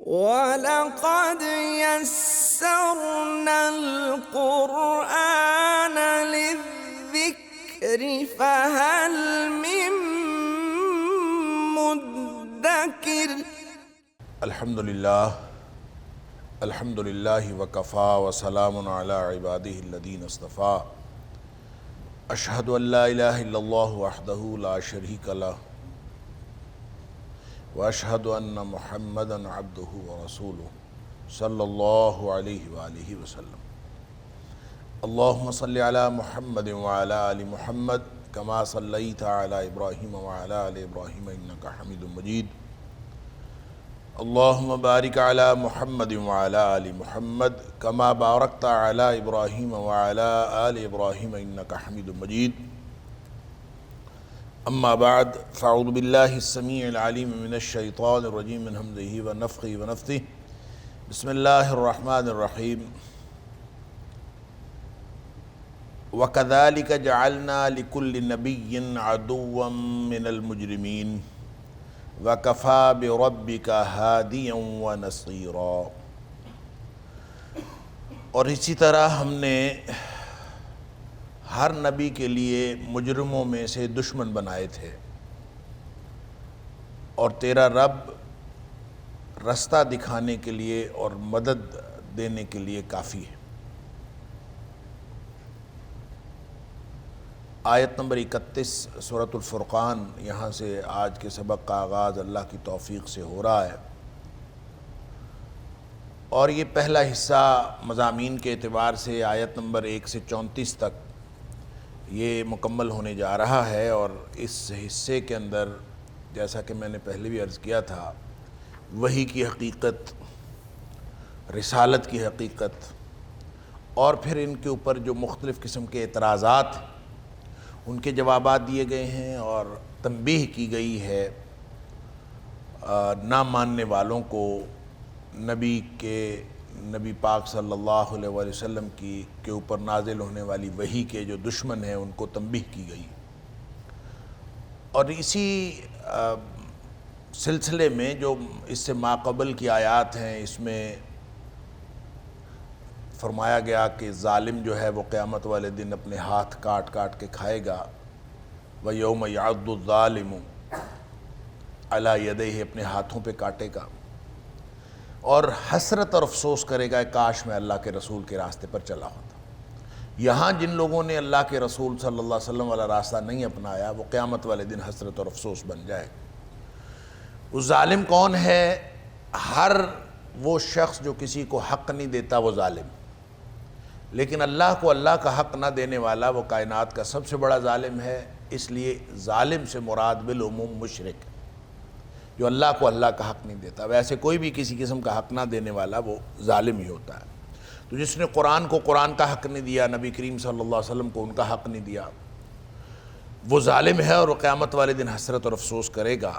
وَلَقَدْ يَسَّرْنَا الْقُرْآنَ لِلذِّكْرِ فَهَلْ مِن مُّدَّكِرٍ۔ الحمد للہ وکفا وسلام علی عبادہ الذین اصطفیٰ، اشہد ان لا الہ الا اللہ وحدہ لا شریک لہ واشہد ان محمدا عبدہ ورسولہ صلی اللہ علیہ وآلہ وسلم۔ اللہم صلی علی محمد وعلی آل محمد کما صلیت علی ابراہیم وعلی آل ابراہیم انکا حمید مجید۔ اللہم بارک علی محمد وعلی آل محمد کما بارکت علی ابراہیم وعلی آل ابراہیم انکا حمید مجید۔ اما بعد فاعوذ باللہ السمیع العلیم من الشیطان الرجیم من ہمزہ ونفخہ ونفثہ، بسم اللہ الرحمن الرحیم۔ وَكَذَلِكَ جَعَلْنَا لِكُلِّ نَبِيٍّ عَدُوًّا مِّنَ الْمُجْرِمِينَ وَكَفَى بِرَبِّكَ هَادِيًا وَنَصِيرًا۔ اور اسی طرح ہم نے ہر نبی کے لیے مجرموں میں سے دشمن بنائے تھے، اور تیرا رب رستہ دکھانے کے لیے اور مدد دینے کے لیے کافی ہے۔ آیت نمبر 31 سورۃ الفرقان، یہاں سے آج کے سبق کا آغاز اللہ کی توفیق سے ہو رہا ہے، اور یہ پہلا حصہ مضامین کے اعتبار سے آیت نمبر 1 سے 34 تک یہ مکمل ہونے جا رہا ہے۔ اور اس حصے کے اندر جیسا کہ میں نے پہلے بھی عرض کیا تھا، وحی کی حقیقت، رسالت کی حقیقت، اور پھر ان کے اوپر جو مختلف قسم کے اعتراضات ان کے جوابات دیے گئے ہیں، اور تنبیہ کی گئی ہے نہ ماننے والوں کو نبی پاک صلی اللہ علیہ وآلہ وسلم کے اوپر نازل ہونے والی وحی کے جو دشمن ہیں ان کو تنبیہ کی گئی۔ اور اسی سلسلے میں جو اس سے ماقبل کی آیات ہیں، اس میں فرمایا گیا کہ ظالم جو ہے وہ قیامت والے دن اپنے ہاتھ کاٹ کاٹ کے کھائے گا، وَيَوْمَ يَعَضُّ الظَّالِمُ عَلَى يَدَيْهِ، اپنے ہاتھوں پہ کاٹے گا، اور حسرت اور افسوس کرے گا کاش میں اللہ کے رسول کے راستے پر چلا ہوتا۔ یہاں جن لوگوں نے اللہ کے رسول صلی اللہ علیہ وسلم والا راستہ نہیں اپنایا، وہ قیامت والے دن حسرت اور افسوس بن جائے۔ وہ ظالم کون ہے؟ ہر وہ شخص جو کسی کو حق نہیں دیتا وہ ظالم، لیکن اللہ کو اللہ کا حق نہ دینے والا وہ کائنات کا سب سے بڑا ظالم ہے۔ اس لیے ظالم سے مراد بالعموم مشرک، جو اللہ کو اللہ کا حق نہیں دیتا۔ ویسے کوئی بھی کسی قسم کا حق نہ دینے والا وہ ظالم ہی ہوتا ہے۔ تو جس نے قرآن کو قرآن کا حق نہیں دیا، نبی کریم صلی اللہ علیہ وسلم کو ان کا حق نہیں دیا، وہ ظالم ہے، اور وہ قیامت والے دن حسرت اور افسوس کرے گا۔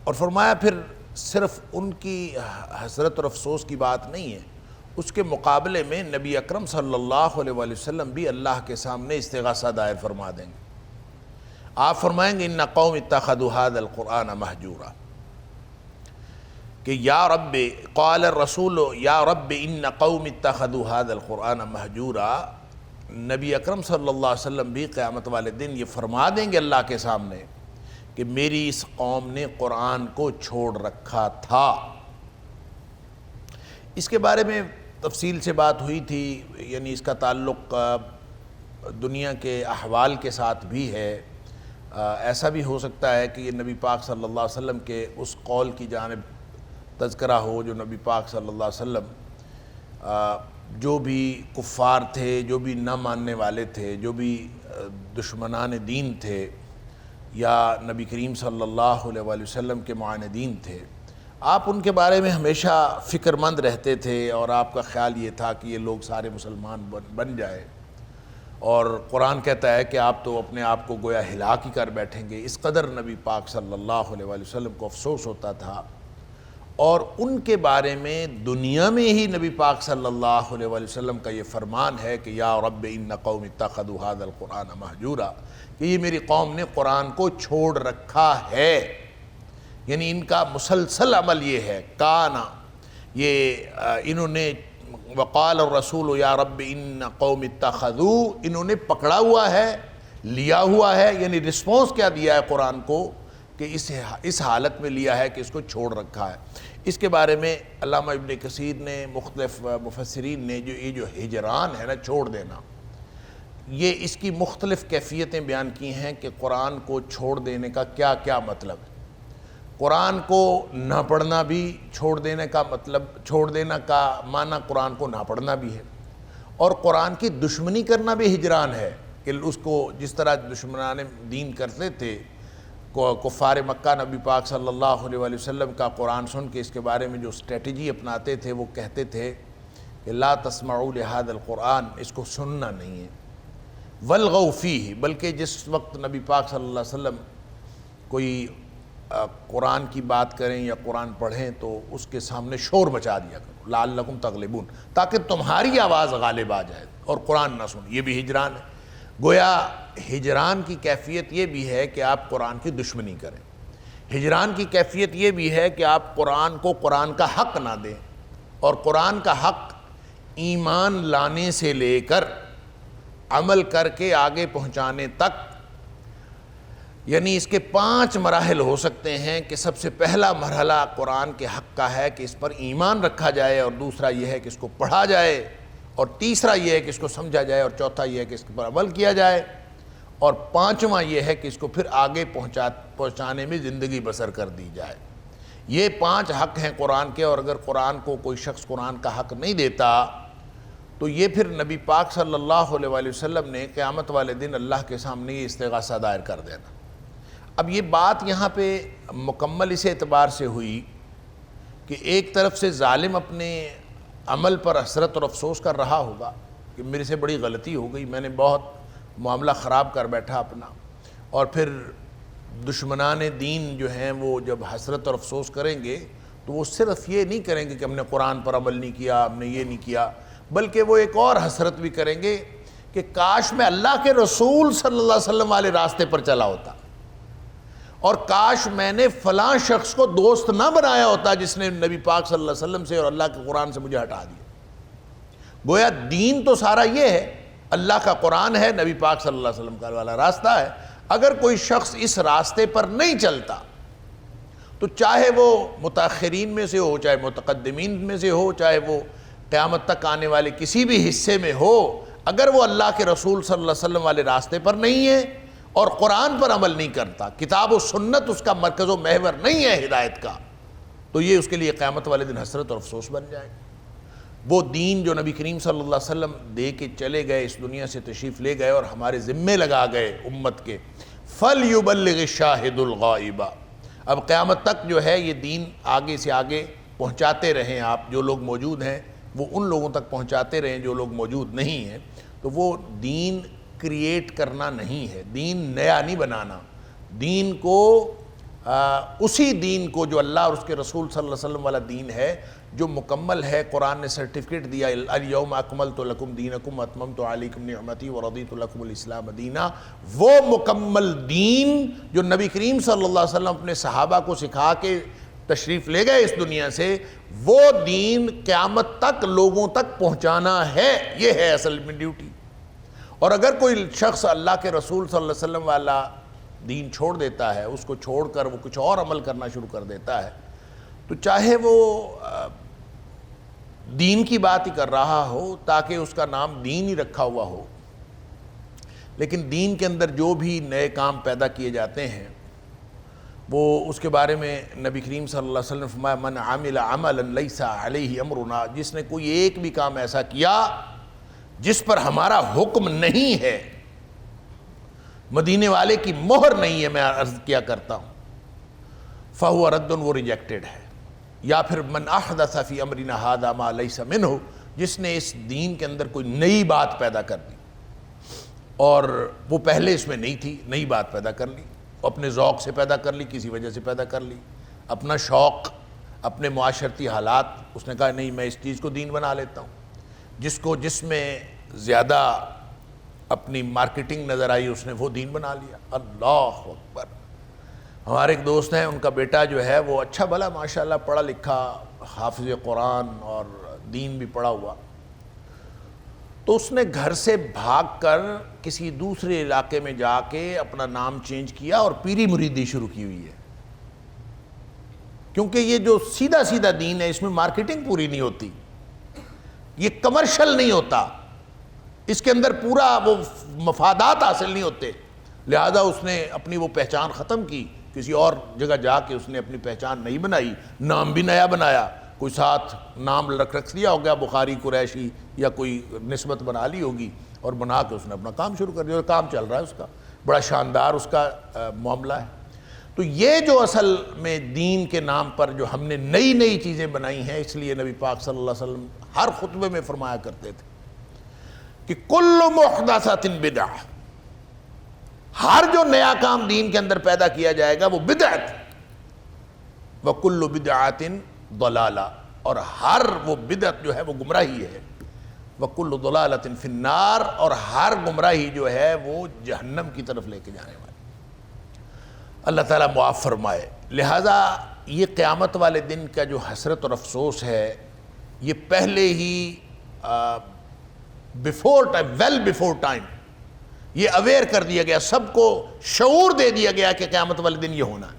اور فرمایا پھر صرف ان کی حسرت اور افسوس کی بات نہیں ہے، اس کے مقابلے میں نبی اکرم صلی اللہ علیہ وآلہ وسلم بھی اللہ کے سامنے استغاثہ دائر فرما دیں گے۔ آپ فرمائیں گے ان قوم اتخذوا هذا القرآن مہجورا، کہ یا رب قال الرسول یا رب ان قوم اتخذوا هذا القرآن مہجورا، نبی اکرم صلی اللہ علیہ وسلم بھی قیامت والے دن یہ فرما دیں گے اللہ کے سامنے کہ میری اس قوم نے قرآن کو چھوڑ رکھا تھا۔ اس کے بارے میں تفصیل سے بات ہوئی تھی، یعنی اس کا تعلق دنیا کے احوال کے ساتھ بھی ہے۔ ایسا بھی ہو سکتا ہے کہ یہ نبی پاک صلی اللہ علیہ وسلم کے اس قول کی جانب تذکرہ ہو جو نبی پاک صلی اللہ علیہ وسلم جو بھی کفار تھے، جو بھی نہ ماننے والے تھے، جو بھی دشمنان دین تھے، یا نبی کریم صلی اللہ علیہ وآلہ وسلم کے معاندین تھے، آپ ان کے بارے میں ہمیشہ فکر مند رہتے تھے، اور آپ کا خیال یہ تھا کہ یہ لوگ سارے مسلمان بن جائے، اور قرآن کہتا ہے کہ آپ تو اپنے آپ کو گویا ہلاک ہی کر بیٹھیں گے۔ اس قدر نبی پاک صلی اللہ علیہ وآلہ وسلم کو افسوس ہوتا تھا، اور ان کے بارے میں دنیا میں ہی نبی پاک صلی اللہ علیہ وآلہ وسلم کا یہ فرمان ہے کہ یا رب ان قوم اتخذوا هذا القرآن مہجورا، کہ یہ میری قوم نے قرآن کو چھوڑ رکھا ہے، یعنی ان کا مسلسل عمل یہ ہے، کانا یہ انہوں نے وقال الرسول یا رب ان قوم اتخذوا، انہوں نے پکڑا ہوا ہے، لیا ہوا ہے، یعنی رسپانس کیا دیا ہے قرآن کو کہ اس حالت میں لیا ہے کہ اس کو چھوڑ رکھا ہے۔ اس کے بارے میں علامہ ابن کثیر نے، مختلف مفسرین نے یہ جو ہجران ہے نا، چھوڑ دینا، یہ اس کی مختلف کیفیتیں بیان کی ہیں کہ قرآن کو چھوڑ دینے کا کیا کیا مطلب ہے۔ قرآن کو نہ پڑھنا بھی چھوڑ دینے کا مطلب، چھوڑ دینا کا معنی قرآن کو نہ پڑھنا بھی ہے، اور قرآن کی دشمنی کرنا بھی ہجران ہے، کہ اس کو جس طرح دشمنان دین کرتے تھے، کفار مکہ نبی پاک صلی اللہ علیہ وآلہ وسلم کا قرآن سن کے اس کے بارے میں جو اسٹریٹجی اپناتے تھے، وہ کہتے تھے کہ لا تسمعوا لہذا القرآن، اس کو سننا نہیں ہے، والغوا فیہ، بلکہ جس وقت نبی پاک صلی اللہ علیہ وسلم کوئی قرآن کی بات کریں یا قرآن پڑھیں تو اس کے سامنے شور مچا دیا کرو، لعلکم تغلبون، تاکہ تمہاری آواز غالب آ جائے اور قرآن نہ سن۔ یہ بھی ہجران ہے۔ گویا ہجران کی کیفیت یہ بھی ہے کہ آپ قرآن کی دشمنی کریں، ہجران کی کیفیت یہ بھی ہے کہ آپ قرآن کو قرآن کا حق نہ دیں، اور قرآن کا حق ایمان لانے سے لے کر عمل کر کے آگے پہنچانے تک، یعنی اس کے 5 مراحل ہو سکتے ہیں کہ سب سے پہلا مرحلہ قرآن کے حق کا ہے کہ اس پر ایمان رکھا جائے، اور دوسرا یہ ہے کہ اس کو پڑھا جائے، اور تیسرا یہ ہے کہ اس کو سمجھا جائے، اور چوتھا یہ ہے کہ اس پر عمل کیا جائے، اور 5واں یہ ہے کہ اس کو پھر آگے پہنچانے میں زندگی بسر کر دی جائے۔ یہ 5 حق ہیں قرآن کے، اور اگر قرآن کو کوئی شخص قرآن کا حق نہیں دیتا تو یہ پھر نبی پاک صلی اللہ علیہ وآلہ وسلم نے قیامت والے دن اللہ کے سامنے یہ استغاثہ دائر کر دینا۔ اب یہ بات یہاں پہ مکمل اس اعتبار سے ہوئی کہ ایک طرف سے ظالم اپنے عمل پر حسرت اور افسوس کر رہا ہوگا کہ میرے سے بڑی غلطی ہو گئی، میں نے بہت معاملہ خراب کر بیٹھا اپنا، اور پھر دشمنان دین جو ہیں وہ جب حسرت اور افسوس کریں گے تو وہ صرف یہ نہیں کریں گے کہ ہم نے قرآن پر عمل نہیں کیا، ہم نے یہ نہیں کیا، بلکہ وہ ایک اور حسرت بھی کریں گے کہ کاش میں اللہ کے رسول صلی اللہ علیہ وسلم والے راستے پر چلا ہوتا، اور کاش میں نے فلاں شخص کو دوست نہ بنایا ہوتا جس نے نبی پاک صلی اللہ علیہ وسلم سے اور اللہ کے قرآن سے مجھے ہٹا دیا۔ گویا دین تو سارا یہ ہے، اللہ کا قرآن ہے، نبی پاک صلی اللہ علیہ وسلم کا والا راستہ ہے۔ اگر کوئی شخص اس راستے پر نہیں چلتا تو چاہے وہ متاخرین میں سے ہو، چاہے متقدمین میں سے ہو، چاہے وہ قیامت تک آنے والے کسی بھی حصے میں ہو، اگر وہ اللہ کے رسول صلی اللہ علیہ وسلم والے راستے پر نہیں ہے اور قرآن پر عمل نہیں کرتا، کتاب و سنت اس کا مرکز و محور نہیں ہے ہدایت کا، تو یہ اس کے لیے قیامت والے دن حسرت اور افسوس بن جائے گا۔ وہ دین جو نبی کریم صلی اللہ علیہ وسلم دے کے چلے گئے، اس دنیا سے تشریف لے گئے اور ہمارے ذمے لگا گئے امت کے، فَلْيُبَلِّغِ الشَّاهِدُ الْغَائِبَ، اب قیامت تک جو ہے یہ دین آگے سے آگے پہنچاتے رہیں آپ، جو لوگ موجود ہیں وہ ان لوگوں تک پہنچاتے رہیں جو لوگ موجود نہیں ہیں۔ تو وہ دین کریٹ کرنا نہیں ہے، دین نیا نہیں بنانا، دین کو اسی دین کو جو اللہ اور اس کے رسول صلی اللہ علیہ وسلم والا دین ہے، جو مکمل ہے، قرآن نے سرٹیفکیٹ دیا الیوم اکملت لکم دینکم واتممت علیکم نعمتی ورضیت لکم الاسلام دینا، وہ مکمل دین جو نبی کریم صلی اللہ علیہ وسلم اپنے صحابہ کو سکھا کے تشریف لے گئے اس دنیا سے، وہ دین قیامت تک لوگوں تک پہنچانا ہے، یہ ہے اصل میں ڈیوٹی۔ اور اگر کوئی شخص اللہ کے رسول صلی اللہ علیہ وسلم والا دین چھوڑ دیتا ہے، اس کو چھوڑ کر وہ کچھ اور عمل کرنا شروع کر دیتا ہے، تو چاہے وہ دین کی بات ہی کر رہا ہو تاکہ اس کا نام دین ہی رکھا ہوا ہو، لیکن دین کے اندر جو بھی نئے کام پیدا کیے جاتے ہیں وہ اس کے بارے میں نبی کریم صلی اللہ علیہ وسلم نے فرمایا من عمل عملا لیس علیہ امرنا، جس نے کوئی ایک بھی کام ایسا کیا جس پر ہمارا حکم نہیں ہے، مدینے والے کی مہر نہیں ہے، میں عرض کیا کرتا ہوں، فہو رد، وہ ریجیکٹڈ ہے۔ یا پھر من احدث فی امرنا ھذا ما لیس منہ، جس نے اس دین کے اندر کوئی نئی بات پیدا کر دی اور وہ پہلے اس میں نہیں تھی، نئی بات پیدا کر لی، اپنے ذوق سے پیدا کر لی، کسی وجہ سے پیدا کر لی، اپنا شوق، اپنے معاشرتی حالات، اس نے کہا نہیں میں اس چیز کو دین بنا لیتا ہوں، جس میں زیادہ اپنی مارکیٹنگ نظر آئی اس نے وہ دین بنا لیا۔ اللہ اکبر۔ ہمارے ایک دوست ہیں، ان کا بیٹا جو ہے وہ اچھا بھلا ماشاءاللہ پڑھا لکھا حافظ قرآن اور دین بھی پڑھا ہوا، تو اس نے گھر سے بھاگ کر کسی دوسرے علاقے میں جا کے اپنا نام چینج کیا اور پیری مریدی شروع کی ہوئی ہے، کیونکہ یہ جو سیدھا سیدھا دین ہے اس میں مارکیٹنگ پوری نہیں ہوتی، یہ کمرشل نہیں ہوتا، اس کے اندر پورا وہ مفادات حاصل نہیں ہوتے، لہذا اس نے اپنی وہ پہچان ختم کی، کسی اور جگہ جا کے اس نے اپنی پہچان نہیں بنائی، نام بھی نیا بنایا، کوئی ساتھ نام رکھ دیا ہو گیا بخاری قریشی یا کوئی نسبت بنا لی ہوگی، اور بنا کے اس نے اپنا کام شروع کر دیا، کام چل رہا ہے اس کا، بڑا شاندار اس کا معاملہ ہے۔ تو یہ جو اصل میں دین کے نام پر جو ہم نے نئی نئی چیزیں بنائی ہیں، اس لیے نبی پاک صلی اللہ علیہ وسلم ہر خطبے میں فرمایا کرتے تھے کہ کل محدثۃ بدعہ، ہر جو نیا کام دین کے اندر پیدا کیا جائے گا وہ بدعت، وکل بدعۃ ضلالہ، اور ہر وہ بدعت جو ہے وہ گمراہی ہے، وکل ضلالۃ فی النار، اور ہر گمراہی جو ہے وہ جہنم کی طرف لے کے جانے والی۔ اللہ تعالیٰ معاف فرمائے۔ لہٰذا یہ قیامت والے دن کا جو حسرت اور افسوس ہے، یہ پہلے ہی ویل بیفور ٹائم یہ اویئر کر دیا گیا، سب کو شعور دے دیا گیا کہ قیامت والے دن یہ ہونا ہے۔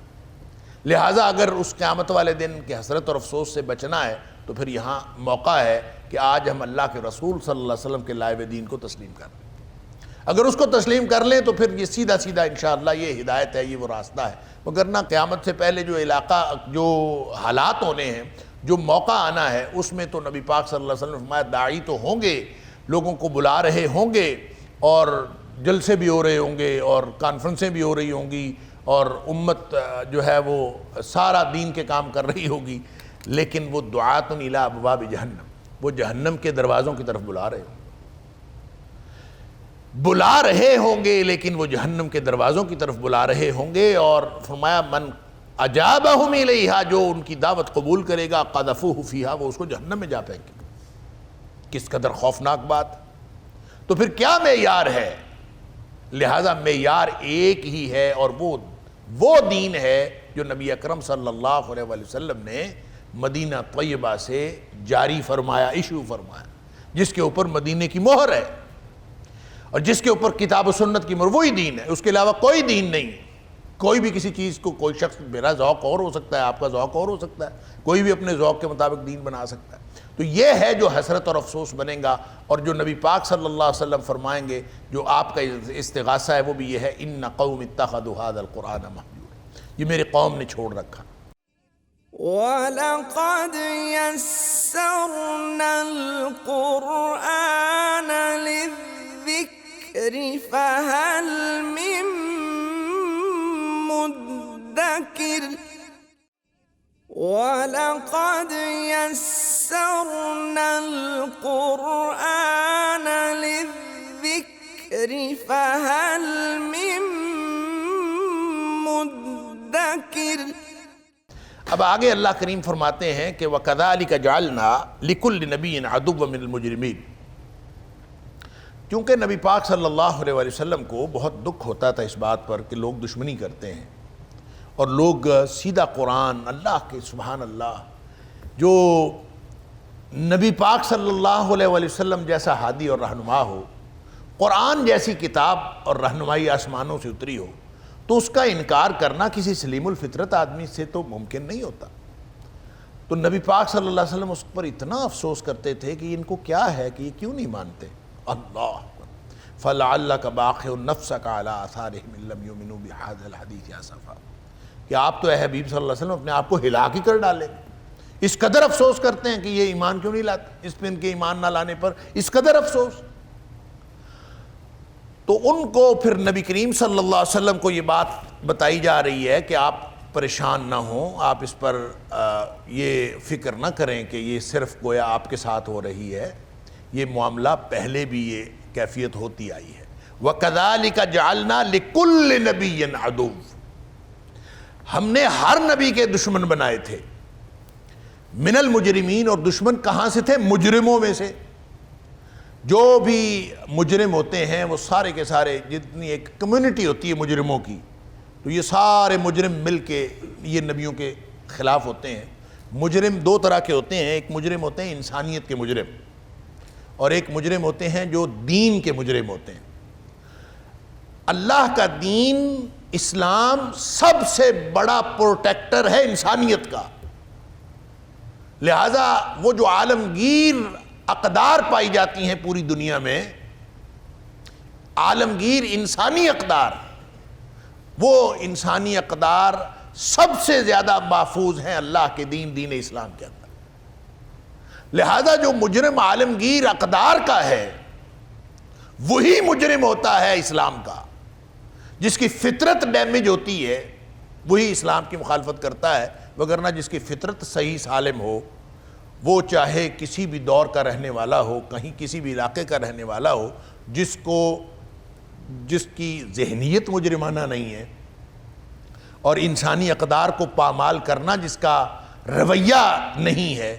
لہٰذا اگر اس قیامت والے دن کے حسرت اور افسوس سے بچنا ہے تو پھر یہاں موقع ہے کہ آج ہم اللہ کے رسول صلی اللہ علیہ وسلم کے لائے ہوئے دین کو تسلیم کر لیں۔ اگر اس کو تسلیم کر لیں تو پھر یہ سیدھا سیدھا انشاءاللہ یہ ہدایت ہے، یہ وہ راستہ ہے، وگرنہ قیامت سے پہلے جو حالات ہونے ہیں، جو موقع آنا ہے، اس میں تو نبی پاک صلی اللہ علیہ وسلم نے فرمایا داعی تو ہوں گے، لوگوں کو بلا رہے ہوں گے، اور جلسے بھی ہو رہے ہوں گے، اور کانفرنسیں بھی ہو رہی ہوں گی، اور امت جو ہے وہ سارا دین کے کام کر رہی ہوگی، لیکن وہ دعات الی ابواب جہنم، وہ جہنم کے دروازوں کی طرف بلا رہے ہوں گے، لیکن وہ جہنم کے دروازوں کی طرف بلا رہے ہوں گے، اور فرمایا من اجابہم الیہا، جو ان کی دعوت قبول کرے گا، قذفوہ فیہا، وہ اس کو جہنم میں جا پھینکے گا۔ کس قدر خوفناک بات! تو پھر کیا معیار ہے؟ لہذا معیار ایک ہی ہے، اور وہ دین ہے جو نبی اکرم صلی اللہ علیہ وسلم نے مدینہ طیبہ سے جاری فرمایا، ایشو فرمایا، جس کے اوپر مدینے کی مہر ہے، اور جس کے اوپر کتاب و سنت کی مہر، وہی دین ہے، اس کے علاوہ کوئی دین نہیں۔ کوئی بھی کسی چیز کو، کوئی شخص، میرا ذوق اور ہو سکتا ہے، آپ کا ذوق اور ہو سکتا ہے، کوئی بھی اپنے ذوق کے مطابق دین بنا سکتا ہے۔ تو یہ ہے جو حسرت اور افسوس بنے گا، اور جو نبی پاک صلی اللہ علیہ وسلم فرمائیں گے، جو آپ کا استغاثہ ہے، وہ بھی یہ ہے ان قوم اتخذوا هذا القرآن مہجورا، یہ میری قوم نے چھوڑ رکھا۔ وَلَقَدْ يَسَّرْنَا الْقُرْآنَ لِلذِّكْرِ فَهَلْ مِن مُدَّكِرٍ وَلَقَدْ يَسَّرْنَا الْقُرْآنَ لِلذِّكْرِ فَهَلْ مِن مُدَّكِرٍ۔ اب آگے اللہ کریم فرماتے ہیں کہ وَكَذَلِكَ جَعَلْنَا لِكُلِّ نَبِيٍّ عَدُوًّا مِنَ الْمُجْرِمِينَ، کیونکہ نبی پاک صلی اللہ علیہ وسلم کو بہت دکھ ہوتا تھا اس بات پر کہ لوگ دشمنی کرتے ہیں، اور لوگ سیدھا قرآن، اللہ کے سبحان اللہ، جو نبی پاک صلی اللہ علیہ وسلم جیسا ہادی اور رہنما ہو، قرآن جیسی کتاب اور رہنمائی آسمانوں سے اتری ہو، تو اس کا انکار کرنا کسی سلیم الفطرت آدمی سے تو ممکن نہیں ہوتا۔ تو نبی پاک صلی اللہ علیہ وسلم اس پر اتنا افسوس کرتے تھے کہ ان کو کیا ہے کہ یہ کیوں نہیں مانتے۔ اللہ فَلَعَلَّكَ بَاخِعٌ نَفْسَكَ عَلَىٰ آثَارِهِمْ إِن لَّمْ يُؤْمِنُوا بِهَٰذَا الْحَدِيثِ آسَفًا، کہ آپ تو اے حبیب صلی اللہ علیہ وسلم اپنے آپ کو ہلاک ہی کر ڈالیں، اس قدر افسوس کرتے ہیں کہ یہ ایمان کیوں نہیں لاتے، اس پہ ان کے ایمان نہ لانے پر اس قدر افسوس۔ تو ان کو پھر نبی کریم صلی اللہ علیہ وسلم کو یہ بات بتائی جا رہی ہے کہ آپ پریشان نہ ہوں، آپ اس پر یہ فکر نہ کریں کہ یہ صرف گویا آپ کے ساتھ ہو رہی ہے، یہ معاملہ پہلے بھی یہ کیفیت ہوتی آئی ہے۔ وَكَذَلِكَ جَعَلْنَا لِكُلِّ نَبِيٍّ عَدُوًّا، ہم نے ہر نبی کے دشمن بنائے تھے، من المجرمین، اور دشمن کہاں سے تھے؟ مجرموں میں سے۔ جو بھی مجرم ہوتے ہیں وہ سارے کے سارے، جتنی ایک کمیونٹی ہوتی ہے مجرموں کی، تو یہ سارے مجرم مل کے یہ نبیوں کے خلاف ہوتے ہیں۔ مجرم دو طرح کے ہوتے ہیں، ایک مجرم ہوتے ہیں انسانیت کے مجرم، اور ایک مجرم ہوتے ہیں جو دین کے مجرم ہوتے ہیں۔ اللہ کا دین اسلام سب سے بڑا پروٹیکٹر ہے انسانیت کا، لہذا وہ جو عالمگیر اقدار پائی جاتی ہیں پوری دنیا میں، عالمگیر انسانی اقدار، وہ انسانی اقدار سب سے زیادہ محفوظ ہیں اللہ کے دین اسلام کے اندر۔ لہذا جو مجرم عالمگیر اقدار کا ہے وہی مجرم ہوتا ہے اسلام کا، جس کی فطرت ڈیمیج ہوتی ہے وہی اسلام کی مخالفت کرتا ہے، وگرنہ جس کی فطرت صحیح سالم ہو، وہ چاہے کسی بھی دور کا رہنے والا ہو، کہیں کسی بھی علاقے کا رہنے والا ہو، جس کی ذہنیت مجرمانہ نہیں ہے اور انسانی اقدار کو پامال کرنا جس کا رویہ نہیں ہے،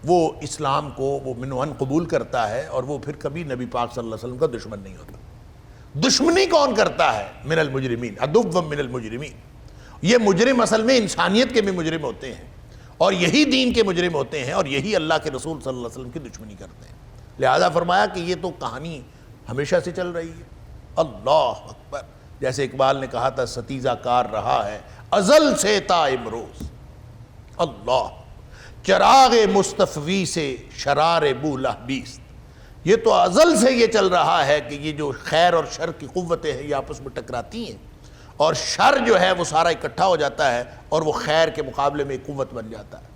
وہ اسلام کو وہ منوہن قبول کرتا ہے، اور وہ پھر کبھی نبی پاک صلی اللہ علیہ وسلم کا دشمن نہیں ہوتا۔ دشمنی کون کرتا ہے؟ من المجرمین، عدو من المجرمین۔ یہ مجرم اصل میں انسانیت کے بھی مجرم ہوتے ہیں، اور یہی دین کے مجرم ہوتے ہیں، اور یہی اللہ کے رسول صلی اللہ علیہ وسلم کی دشمنی کرتے ہیں۔ لہذا فرمایا کہ یہ تو کہانی ہمیشہ سے چل رہی ہے۔ اللہ اکبر، جیسے اقبال نے کہا تھا ستیزہ کار رہا ہے ازل سے تا امروز، اللہ چراغ مصطفی سے شرار بولہ بیست۔ یہ تو ازل سے یہ چل رہا ہے کہ یہ جو خیر اور شر کی قوتیں ہیں یہ آپس میں ٹکراتی ہیں، اور شر جو ہے وہ سارا اکٹھا ہو جاتا ہے اور وہ خیر کے مقابلے میں ایک قوت بن جاتا ہے،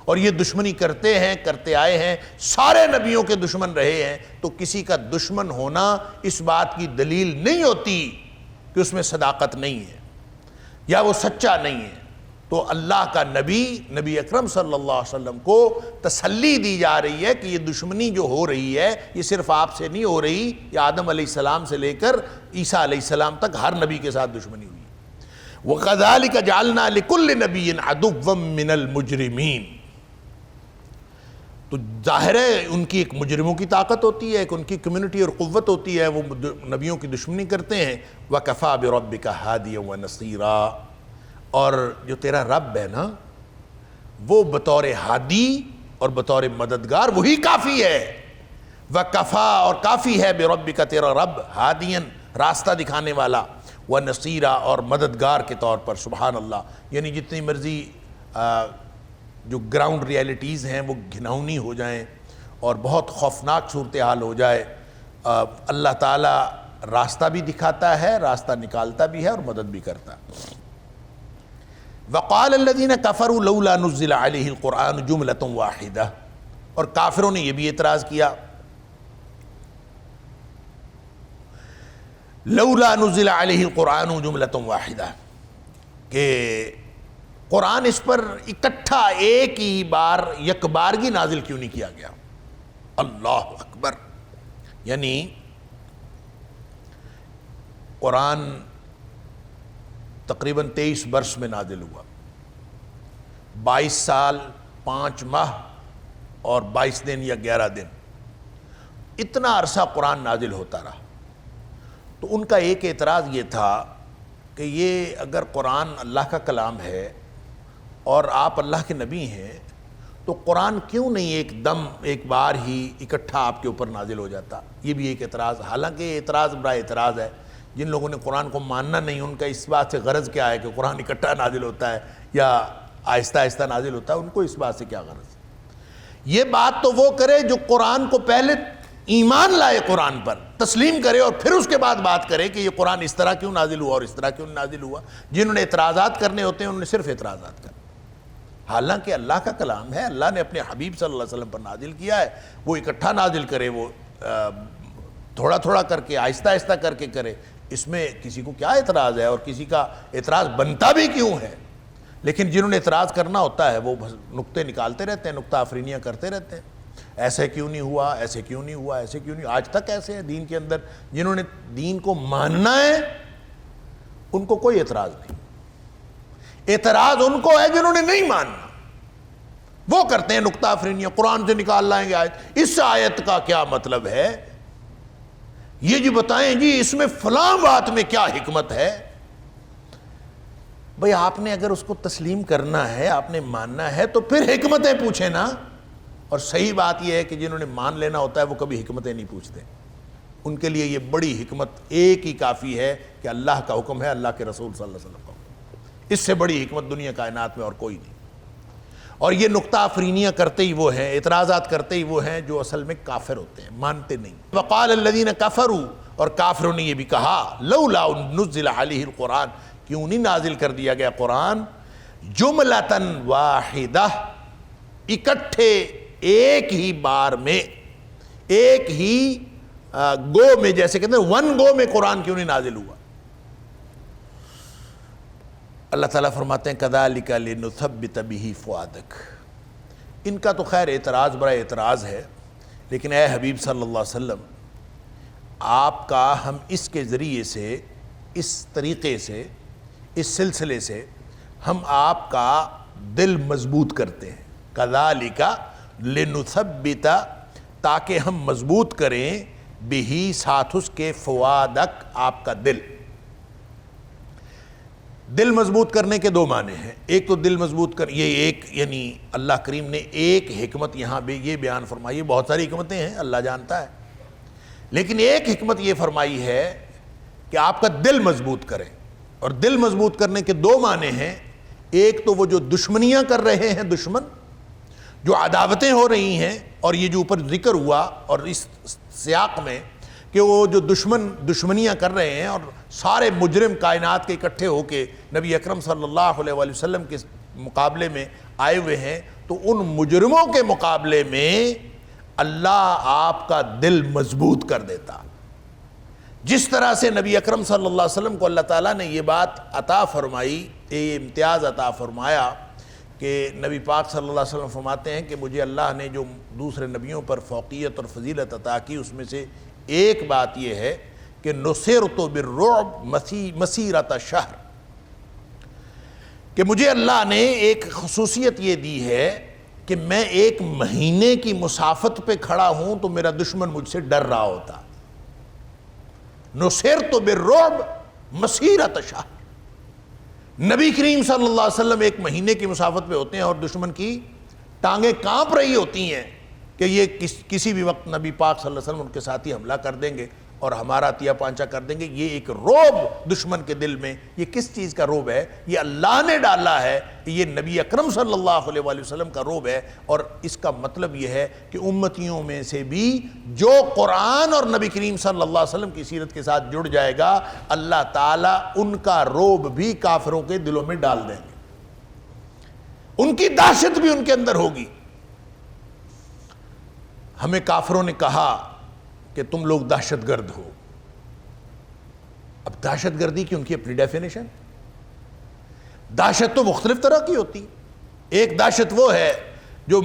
اور یہ دشمنی کرتے ہیں، کرتے آئے ہیں، سارے نبیوں کے دشمن رہے ہیں۔ تو کسی کا دشمن ہونا اس بات کی دلیل نہیں ہوتی کہ اس میں صداقت نہیں ہے یا وہ سچا نہیں ہے۔ تو اللہ کا نبی اکرم صلی اللہ علیہ وسلم کو تسلی دی جا رہی ہے کہ یہ دشمنی جو ہو رہی ہے یہ صرف آپ سے نہیں ہو رہی، یہ آدم علیہ السلام سے لے کر عیسیٰ علیہ السلام تک ہر نبی کے ساتھ دشمنی ہوئی۔ وَكَذَلِكَ جَعَلْنَا لِكُلِّ نَبِيٍّ عَدُوًّا مِّنَ الْمُجْرِمِينَ۔ تو ظاہر ہے ان کی ایک مجرموں کی طاقت ہوتی ہے، ایک ان کی کمیونٹی اور قوت ہوتی ہے، وہ نبیوں کی دشمنی کرتے ہیں۔ وَكَفَى بِرَبِّكَ هَادِيًا وَنَصِيرًا، اور جو تیرا رب ہے نا وہ بطور ہادی اور بطور مددگار وہی کافی ہے۔ وَكَفَى، اور کافی ہے، بِرَبِّكَ تیرا رب، هَادِيًا راستہ دکھانے والا، وَنَصِيرًا اور مددگار کے طور پر۔ سبحان اللہ، یعنی جتنی مرضی جو گراؤنڈ ریالٹیز ہیں وہ گھناؤنی ہو جائیں اور بہت خوفناک صورتحال ہو جائے، اللہ تعالیٰ راستہ بھی دکھاتا ہے، راستہ نکالتا بھی ہے اور مدد بھی کرتا ہے۔ وقال الذين كفروا لولا نزل عليه القرآن جملة واحدة، اور کافروں نے یہ بھی اعتراض کیا، لولا نزل عليه القرآن جملة واحدة، کہ قرآن اس پر اکٹھا ایک ہی بار یکبارگی نازل کیوں نہیں کیا گیا۔ اللہ اکبر، یعنی قرآن تقریباً 23 برس میں نازل ہوا، 22 سال 5 ماہ اور 22 دن یا 11 دن، اتنا عرصہ قرآن نازل ہوتا رہا۔ تو ان کا ایک اعتراض یہ تھا کہ یہ اگر قرآن اللہ کا کلام ہے اور آپ اللہ کے نبی ہیں تو قرآن کیوں نہیں ایک دم ایک بار ہی اکٹھا آپ کے اوپر نازل ہو جاتا؟ یہ بھی ایک اعتراض، حالانکہ اعتراض بڑا اعتراض ہے۔ جن لوگوں نے قرآن کو ماننا نہیں، ان کا اس بات سے غرض کیا ہے کہ قرآن اکٹھا نازل ہوتا ہے یا آہستہ آہستہ نازل ہوتا ہے، ان کو اس بات سے کیا غرض؟ یہ بات تو وہ کرے جو قرآن کو پہلے ایمان لائے، قرآن پر تسلیم کرے، اور پھر اس کے بعد بات کرے کہ یہ قرآن اس طرح کیوں نازل ہوا اور اس طرح کیوں نازل ہوا۔ جنہوں نے اعتراضات کرنے ہوتے ہیں انہوں نے صرف اعتراضات کرنے، حالانکہ اللہ کا کلام ہے، اللہ نے اپنے حبیب صلی اللہ علیہ وسلم پر نازل کیا ہے، وہ اکٹھا نازل کرے، وہ تھوڑا تھوڑا کر کے آہستہ آہستہ کر کے کرے، اس میں کسی کو کیا اعتراض ہے اور کسی کا اعتراض بنتا بھی کیوں ہے؟ لیکن جنہوں نے اعتراض کرنا ہوتا ہے وہ نقطے نکالتے رہتے ہیں، نقطہ آفرینیاں کرتے رہتے ہیں، ایسے کیوں نہیں ہوا، ایسے کیوں نہیں ہوا، ایسے کیوں نہیں، آج تک ایسے ہے دین کے اندر۔ جنہوں نے دین کو ماننا ہے ان کو کوئی اعتراض نہیں، اعتراض ان کو ہے جنہوں نے نہیں ماننا، وہ کرتے ہیں نقطہ آفرینیاں، قرآن سے نکال لائیں گے آیت، اس آیت کا کیا مطلب ہے، یہ جی بتائیں جی اس میں فلاں بات میں کیا حکمت ہے۔ بھئی آپ نے اگر اس کو تسلیم کرنا ہے، آپ نے ماننا ہے تو پھر حکمتیں پوچھیں نا. اور صحیح بات یہ ہے کہ جنہوں نے مان لینا ہوتا ہے وہ کبھی حکمتیں نہیں پوچھتے. ان کے لیے یہ بڑی حکمت ایک ہی کافی ہے کہ اللہ کا حکم ہے، اللہ کے رسول صلی اللہ علیہ وسلم کا حکم. اس سے بڑی حکمت دنیا کائنات میں اور کوئی نہیں. اور یہ نقطہ افرینیاں کرتے ہی وہ ہیں، اعتراضات کرتے ہی وہ ہیں جو اصل میں کافر ہوتے ہیں، مانتے نہیں. وقال الذین کفروا، اور کافروں نے یہ بھی کہا، لولا نزل علیہ القرآن، کیوں نہیں نازل کر دیا گیا قرآن جملۃ واحدہ، اکٹھے ایک ہی بار میں، ایک ہی گو میں، جیسے کہتے ہیں ون گو میں قرآن کیوں نہیں نازل ہوا. اللہ تعالیٰ فرماتے ہیں کذالک لنثبت بہ فؤادک. ان کا تو خیر اعتراض بڑا اعتراض ہے، لیکن اے حبیب صلی اللہ علیہ وسلم، آپ کا ہم اس کے ذریعے سے، اس طریقے سے، اس سلسلے سے ہم آپ کا دل مضبوط کرتے ہیں. کذالک لنثبت، تاکہ ہم مضبوط کریں، بہی ساتھ اس کے، فؤادک آپ کا دل. دل مضبوط کرنے کے دو معنی ہیں. ایک تو دل مضبوط کر، یہ ایک یعنی اللہ کریم نے ایک حکمت یہاں بھی یہ بیان فرمائی ہے. بہت ساری حکمتیں ہیں، اللہ جانتا ہے، لیکن ایک حکمت یہ فرمائی ہے کہ آپ کا دل مضبوط کریں. اور دل مضبوط کرنے کے دو معنی ہیں. ایک تو وہ جو دشمنیاں کر رہے ہیں، دشمن جو عداوتیں ہو رہی ہیں، اور یہ جو اوپر ذکر ہوا اور اس سیاق میں کہ وہ جو دشمنیاں کر رہے ہیں اور سارے مجرم کائنات کے اکٹھے ہو کے نبی اکرم صلی اللہ علیہ وآلہ وسلم کے مقابلے میں آئے ہوئے ہیں، تو ان مجرموں کے مقابلے میں اللہ آپ کا دل مضبوط کر دیتا. جس طرح سے نبی اکرم صلی اللہ علیہ وسلم کو اللہ تعالیٰ نے یہ بات عطا فرمائی، یہ امتیاز عطا فرمایا کہ نبی پاک صلی اللہ علیہ وسلم فرماتے ہیں کہ مجھے اللہ نے جو دوسرے نبیوں پر فوقیت اور فضیلت عطا کی، اس میں سے ایک بات یہ ہے کہ نصرت بالرعب مسیرۃ شہر، کہ مجھے اللہ نے ایک خصوصیت یہ دی ہے کہ میں ایک مہینے کی مسافت پہ کھڑا ہوں تو میرا دشمن مجھ سے ڈر رہا ہوتا. نصرت بالرعب مسیرۃ شہر. نبی کریم صلی اللہ علیہ وسلم ایک مہینے کی مسافت پہ ہوتے ہیں اور دشمن کی ٹانگیں کانپ رہی ہوتی ہیں کہ یہ کسی بھی وقت نبی پاک صلی اللہ علیہ وسلم ان کے ساتھ ہی حملہ کر دیں گے اور ہمارا تیا پانچا کر دیں گے. یہ ایک رعب دشمن کے دل میں. یہ کس چیز کا رعب ہے؟ یہ اللہ نے ڈالا ہے. یہ نبی اکرم صلی اللہ علیہ وآلہ وسلم کا رعب ہے. اور اس کا مطلب یہ ہے کہ امتیوں میں سے بھی جو قرآن اور نبی کریم صلی اللہ علیہ وسلم کی سیرت کے ساتھ جڑ جائے گا، اللہ تعالیٰ ان کا رعب بھی کافروں کے دلوں میں ڈال دیں گے. ان کی دہشت بھی ان کے اندر ہوگی. ہمیں کافروں نے کہا کہ تم لوگ دہشت گرد ہو. اب دہشت گردی کی ان کی اپنی ڈیفینیشن. دہشت تو مختلف طرح کی ہوتی. ایک دہشت وہ ہے جو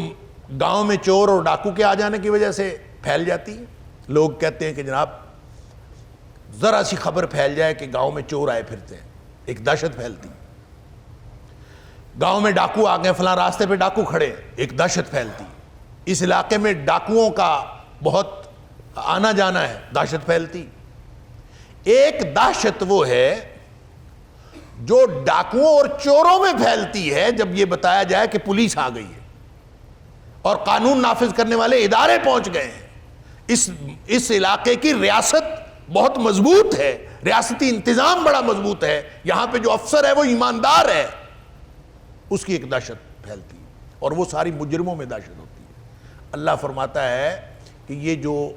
گاؤں میں چور اور ڈاکو کے آ جانے کی وجہ سے پھیل جاتی ہے. لوگ کہتے ہیں کہ جناب ذرا سی خبر پھیل جائے کہ گاؤں میں چور آئے پھرتے ہیں، ایک دہشت پھیلتی. گاؤں میں ڈاکو آ گئے، فلاں راستے پہ ڈاکو کھڑے، ایک دہشت پھیلتی. اس علاقے میں ڈاکوؤں کا بہت آنا جانا ہے، دہشت پھیلتی. ایک دہشت وہ ہے جو ڈاکوؤں اور چوروں میں پھیلتی ہے جب یہ بتایا جائے کہ پولیس آ گئی ہے اور قانون نافذ کرنے والے ادارے پہنچ گئے ہیں. اس علاقے کی ریاست بہت مضبوط ہے، ریاستی انتظام بڑا مضبوط ہے، یہاں پہ جو افسر ہے وہ ایماندار ہے. اس کی ایک دہشت پھیلتی ہے اور وہ ساری مجرموں میں دہشت ہوتی ہے. اللہ فرماتا ہے کہ یہ جو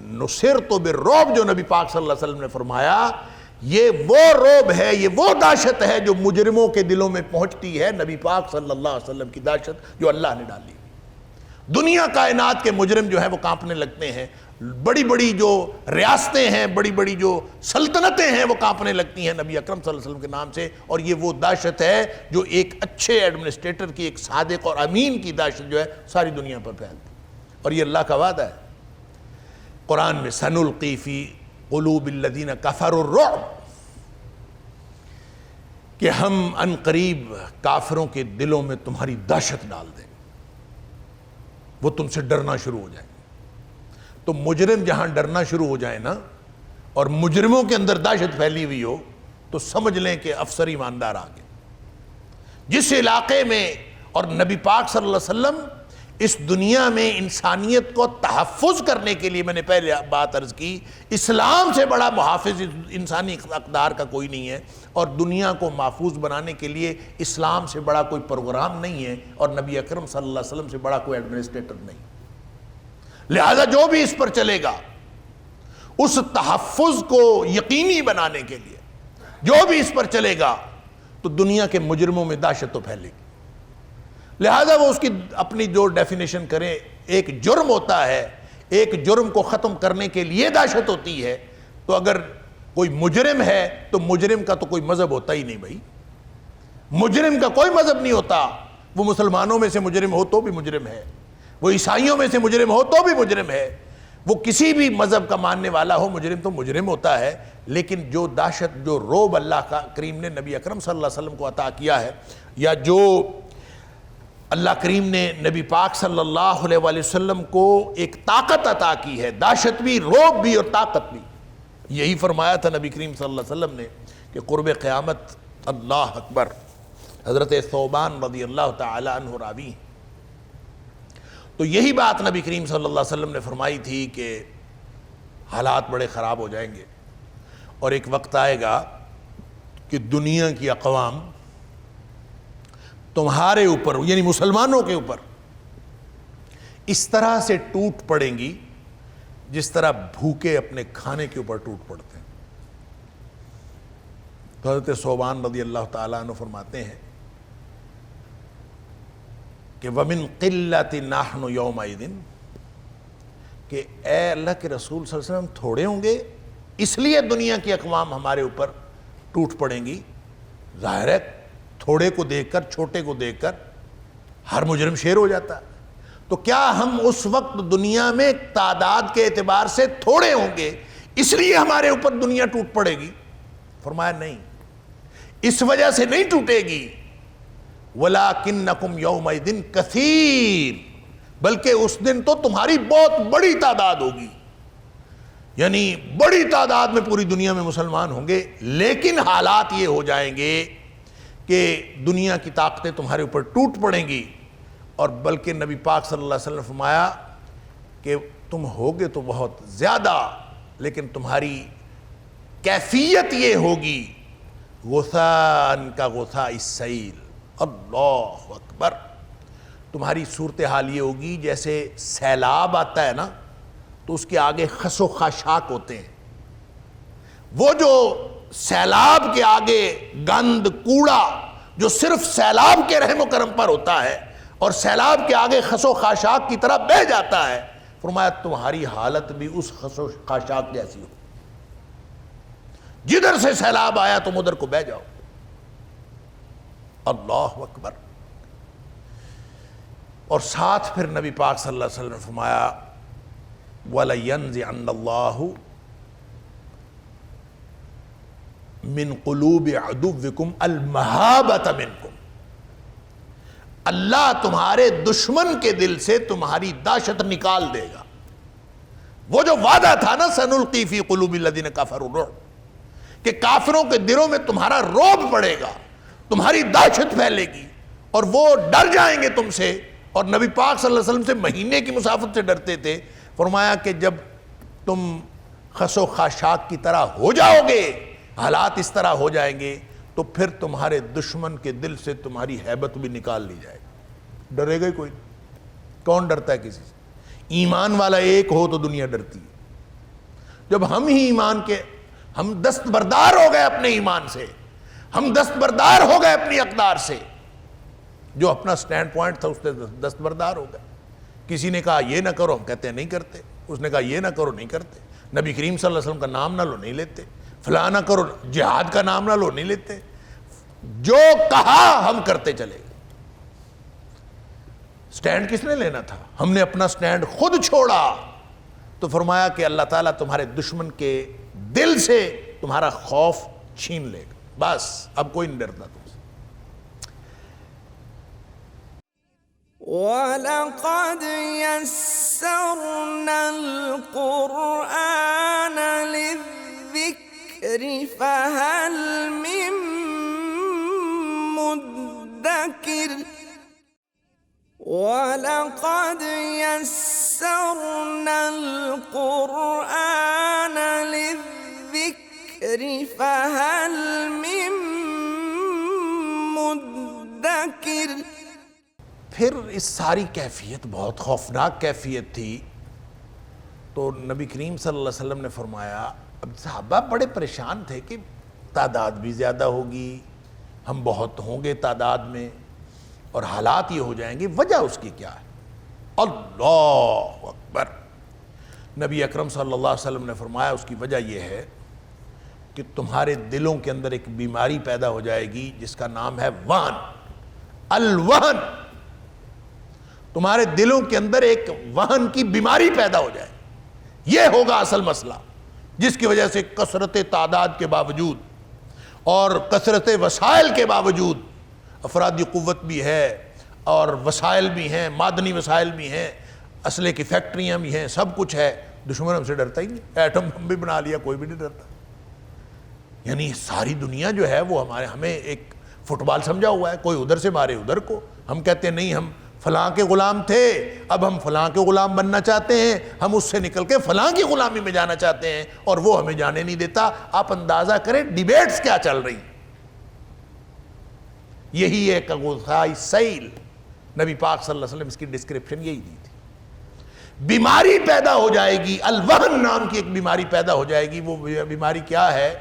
نصرت بالرعب جو نبی پاک صلی اللہ علیہ وسلم نے فرمایا، یہ وہ رعب ہے، یہ وہ دہشت ہے جو مجرموں کے دلوں میں پہنچتی ہے. نبی پاک صلی اللہ علیہ وسلم کی دہشت جو اللہ نے ڈالی. دنیا کائنات کے مجرم جو ہیں وہ کانپنے لگتے ہیں. بڑی بڑی جو ریاستیں ہیں، بڑی بڑی جو سلطنتیں ہیں وہ کانپنے لگتی ہیں نبی اکرم صلی اللہ علیہ وسلم کے نام سے. اور یہ وہ دہشت ہے جو ایک اچھے ایڈمنسٹریٹر کی، ایک صادق اور امین کی دہشت جو ہے ساری دنیا پر پھیلتی. اور یہ اللہ کا وعدہ ہے قرآن میں، سنلقی فی قلوب الذین کفروا الرعب، کہ ہم ان قریب کافروں کے دلوں میں تمہاری دہشت ڈال دیں، وہ تم سے ڈرنا شروع ہو جائیں. تو مجرم جہاں ڈرنا شروع ہو جائے نا، اور مجرموں کے اندر دہشت پھیلی ہوئی ہو، تو سمجھ لیں کہ افسر ایماندار آ گئے. جس علاقے میں، اور نبی پاک صلی اللہ علیہ وسلم اس دنیا میں انسانیت کو تحفظ کرنے کے لیے، میں نے پہلے بات عرض کی، اسلام سے بڑا محافظ انسانی اقدار کا کوئی نہیں ہے، اور دنیا کو محفوظ بنانے کے لیے اسلام سے بڑا کوئی پروگرام نہیں ہے، اور نبی اکرم صلی اللہ علیہ وسلم سے بڑا کوئی ایڈمنسٹریٹر نہیں۔ لہذا جو بھی اس پر چلے گا، اس تحفظ کو یقینی بنانے کے لیے جو بھی اس پر چلے گا، تو دنیا کے مجرموں میں دہشت تو پھیلے گی۔ لہذا وہ اس کی اپنی جو ڈیفینیشن کریں، ایک جرم ہوتا ہے، ایک جرم کو ختم کرنے کے لیے دہشت ہوتی ہے، تو اگر کوئی مجرم ہے تو مجرم کا تو کوئی مذہب ہوتا ہی نہیں بھائی، مجرم کا کوئی مذہب نہیں ہوتا، وہ مسلمانوں میں سے مجرم ہو تو بھی مجرم ہے، وہ عیسائیوں میں سے مجرم ہو تو بھی مجرم ہے، وہ کسی بھی مذہب کا ماننے والا ہو، مجرم تو مجرم ہوتا ہے۔ لیکن جو دہشت، جو رعب اللہ کا کریم نے نبی اکرم صلی اللہ علیہ وسلم کو عطا کیا ہے، یا جو اللہ کریم نے نبی پاک صلی اللہ علیہ وآلہ وسلم کو ایک طاقت عطا کی ہے، دہشت بھی، رعب بھی اور طاقت بھی، یہی فرمایا تھا نبی کریم صلی اللہ علیہ وسلم نے کہ قرب قیامت، اللہ اکبر، حضرت ثوبان رضی اللہ تعالی عنہ راوی ہیں، تو یہی بات نبی کریم صلی اللہ علیہ وسلم نے فرمائی تھی کہ حالات بڑے خراب ہو جائیں گے، اور ایک وقت آئے گا کہ دنیا کی اقوام تمہارے اوپر، یعنی مسلمانوں کے اوپر، اس طرح سے ٹوٹ پڑیں گی جس طرح بھوکے اپنے کھانے کے اوپر ٹوٹ پڑتے ہیں۔ تو حضرت ثوبان رضی اللہ تعالیٰ عنہ فرماتے ہیں کہ وَمِن قِلَّةِ نَحْنُ يَوْمَئِذٍ، کہ اے اللہ کے رسول صلی اللہ علیہ وسلم، تھوڑے ہوں گے اس لیے دنیا کی اقوام ہمارے اوپر ٹوٹ پڑیں گی۔ ظاہر ہے تھوڑے کو دیکھ کر، چھوٹے کو دیکھ کر ہر مجرم شیر ہو جاتا ہے، تو کیا ہم اس وقت دنیا میں تعداد کے اعتبار سے تھوڑے ہوں گے اس لیے ہمارے اوپر دنیا ٹوٹ پڑے گی؟ فرمایا نہیں، اس وجہ سے نہیں ٹوٹے گی، وَلَٰكِنَّكُمْ يَوْمَئِذٍ كَثِيرٌ، بلکہ اس دن تو تمہاری بہت بڑی تعداد ہوگی، یعنی بڑی تعداد میں پوری دنیا میں مسلمان ہوں گے، لیکن حالات یہ ہو جائیں گے کہ دنیا کی طاقتیں تمہارے اوپر ٹوٹ پڑیں گی، اور بلکہ نبی پاک صلی اللہ علیہ وسلم نے فرمایا کہ تم ہوگے تو بہت زیادہ، لیکن تمہاری کیفیت یہ ہوگی غثاءً کا غثاء السیل، اللہ اکبر، تمہاری صورتحال یہ ہوگی جیسے سیلاب آتا ہے نا، تو اس کے آگے خس و خاشاک ہوتے ہیں، وہ جو سیلاب کے آگے گند، کوڑا جو صرف سیلاب کے رحم و کرم پر ہوتا ہے اور سیلاب کے آگے خس و خاشاک کی طرح بہہ جاتا ہے، فرمایا تمہاری حالت بھی اس خس و خاشاک جیسی ہو، جدھر سے سیلاب آیا تم ادھر کو بہہ جاؤ۔ اللہ اکبر۔ اور ساتھ پھر نبی پاک صلی اللہ علیہ وسلم نے فرمایا وَلَيَنزِعَنَّ اللَّهُ مِن قُلُوبِ عَدُوِّكُمْ الْمَهَابَةَ مِنْكُمْ، اللہ تمہارے دشمن کے دل سے تمہاری دہشت نکال دے گا۔ وہ جو وعدہ تھا نا سَنُلْقِي فِي قُلُوبِ الَّذِينَ كَفَرُوا الرُّعْبَ، کہ کافروں کے دلوں میں تمہارا رعب پڑے گا، تمہاری دہشت پھیلے گی، اور وہ ڈر جائیں گے تم سے، اور نبی پاک صلی اللہ علیہ وسلم سے مہینے کی مسافت سے ڈرتے تھے۔ فرمایا کہ جب تم خس و خاشاک کی طرح ہو جاؤ گے، حالات اس طرح ہو جائیں گے، تو پھر تمہارے دشمن کے دل سے تمہاری ہیبت بھی نکال لی جائے گی، ڈرے گا کوئی؟ کون ڈرتا ہے کسی سے؟ ایمان والا ایک ہو تو دنیا ڈرتی ہے۔ جب ہم ہی ایمان کے، ہم دستبردار ہو گئے اپنے ایمان سے، ہم دستبردار ہو گئے اپنی اقدار سے، جو اپنا سٹینڈ پوائنٹ تھا اس سے دستبردار ہو گئے۔ کسی نے کہا یہ نہ کرو، ہم کہتے ہیں نہیں کرتے، اس نے کہا یہ نہ کرو، نہیں کرتے، نبی کریم صلی اللہ علیہ وسلم کا نام نہ لو، نہیں لیتے، فلاں نہ کرو، جہاد کا نام نہ لو، نہیں لیتے، جو کہا ہم کرتے چلے گئے۔ سٹینڈ کس نے لینا تھا؟ ہم نے اپنا سٹینڈ خود چھوڑا، تو فرمایا کہ اللہ تعالیٰ تمہارے دشمن کے دل سے تمہارا خوف چھین لے گا، بس اب کوئی نہیں ڈرتا تم سے۔ وَلَقَدْ يَسَّرْنَا الْقُرْآنَ لِلذِّكْرِ فَهَلْ مِن مُّدَّكِرٍ وَلَقَدْ يَسَّرْنَا الْقُرْآنَ لِلذِّكْرِ فَهَلْ مِن مُدَّكِرٍ۔ پھر اس ساری کیفیت بہت خوفناک کیفیت تھی، تو نبی کریم صلی اللہ علیہ وسلم نے فرمایا، اب صحابہ بڑے پریشان تھے کہ تعداد بھی زیادہ ہوگی، ہم بہت ہوں گے تعداد میں، اور حالات یہ ہو جائیں گے، وجہ اس کی کیا ہے؟ اللہ اکبر! نبی اکرم صلی اللہ علیہ وسلم نے فرمایا اس کی وجہ یہ ہے کہ تمہارے دلوں کے اندر ایک بیماری پیدا ہو جائے گی جس کا نام ہے وہن، الوہن۔ تمہارے دلوں کے اندر ایک وہن کی بیماری پیدا ہو جائے، یہ ہوگا اصل مسئلہ، جس کی وجہ سے کثرت تعداد کے باوجود اور کثرت وسائل کے باوجود، افرادی قوت بھی ہے اور وسائل بھی ہیں، معدنی وسائل بھی ہیں، اسلحے کی فیکٹریاں بھی ہیں، سب کچھ ہے، دشمن ہم سے ڈرتا ہی نہیں، ایٹم بم بھی بنا لیا کوئی بھی نہیں ڈرتا۔ یعنی ساری دنیا جو ہے وہ ہمیں ایک فٹ بال سمجھا ہوا ہے، کوئی ادھر سے مارے ادھر کو، ہم کہتے ہیں نہیں ہم فلاں کے غلام تھے، اب ہم فلاں کے غلام بننا چاہتے ہیں، ہم اس سے نکل کے فلاں کی غلامی میں جانا چاہتے ہیں، اور وہ ہمیں جانے نہیں دیتا۔ آپ اندازہ کریں ڈیبیٹس کیا چل رہی، یہی ہے کغثاء السیل۔ نبی پاک صلی اللہ علیہ وسلم اس کی ڈسکرپشن یہی دی تھی۔ بیماری پیدا ہو جائے گی، الوہن نام کی ایک بیماری پیدا ہو جائے گی۔ وہ بیماری کیا ہے؟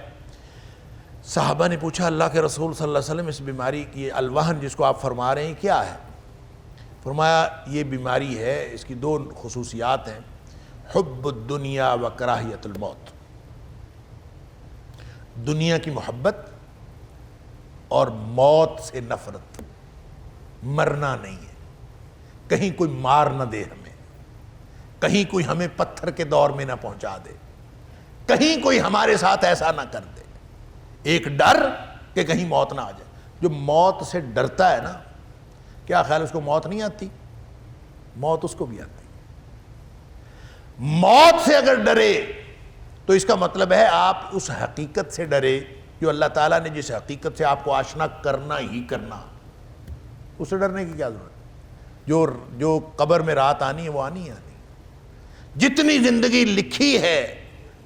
صحابہ نے پوچھا اللہ کے رسول صلی اللہ علیہ وسلم اس بیماری کی الوہن جس کو آپ فرما رہے ہیں کیا ہے؟ فرمایا یہ بیماری ہے، اس کی دو خصوصیات ہیں، حب الدنیا و کراہیت الموت، دنیا کی محبت اور موت سے نفرت، مرنا نہیں ہے، کہیں کوئی مار نہ دے ہمیں، کہیں کوئی ہمیں پتھر کے دور میں نہ پہنچا دے، کہیں کوئی ہمارے ساتھ ایسا نہ کر دے، ایک ڈر کہ کہیں موت نہ آ جائے۔ جو موت سے ڈرتا ہے نا، کیا خیال اس کو موت نہیں آتی؟ موت اس کو بھی آتی۔ موت سے اگر ڈرے تو اس کا مطلب ہے آپ اس حقیقت سے ڈرے جو اللہ تعالیٰ نے جس حقیقت سے آپ کو آشنا کرنا ہی کرنا، اس سے ڈرنے کی کیا ضرورت؟ جو قبر میں رات آنی ہے وہ آنی ہے، آنی۔ جتنی زندگی لکھی ہے